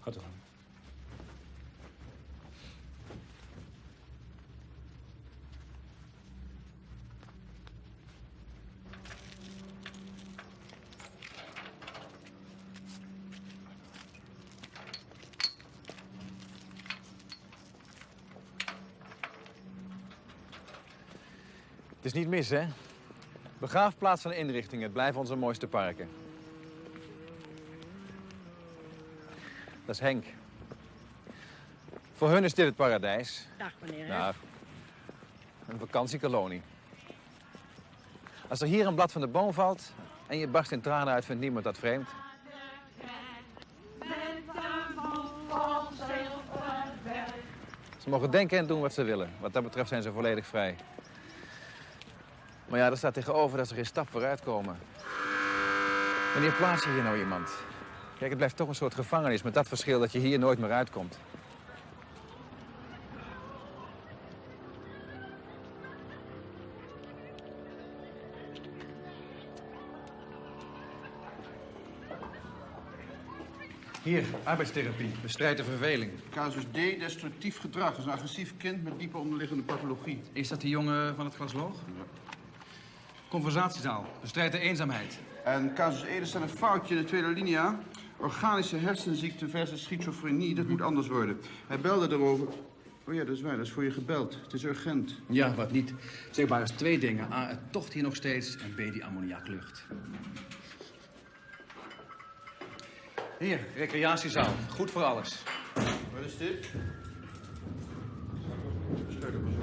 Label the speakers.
Speaker 1: Gaat u gang.
Speaker 2: Het is niet mis, hè? Begraafplaatsen en inrichtingen, het blijven onze mooiste parken. Dat is Henk. Voor hun is dit het paradijs.
Speaker 3: Dag meneer.
Speaker 2: Nou, een vakantiekolonie. Als er hier een blad van de boom valt en je barst in tranen uit, vindt niemand dat vreemd. Ze mogen denken en doen wat ze willen. Wat dat betreft zijn ze volledig vrij. Maar ja, er staat tegenover dat ze geen stap vooruit komen. Wanneer plaats je hier nou iemand? Kijk, het blijft toch een soort gevangenis met dat verschil dat je hier nooit meer uitkomt. Hier, arbeidstherapie. Bestrijdt de verveling.
Speaker 4: Casus D, destructief gedrag. Dat is een agressief kind met diepe onderliggende pathologie.
Speaker 5: Is dat die jongen van het glasloog?
Speaker 4: Ja.
Speaker 5: Conversatiezaal. Bestrijdt de eenzaamheid.
Speaker 4: En casus E, er staat een foutje in de tweede linia. Organische hersenziekte versus schizofrenie. Dat moet anders worden. Hij belde erover. Oh ja, dat is waar. Dat is voor je gebeld. Het is urgent.
Speaker 5: Ja, wat niet. Zeg maar eens 2 dingen. A, het tocht hier nog steeds. En B, die ammoniaklucht.
Speaker 2: Hier, recreatiezaal. Goed voor alles.
Speaker 4: Wat is dit? Sleutelbos.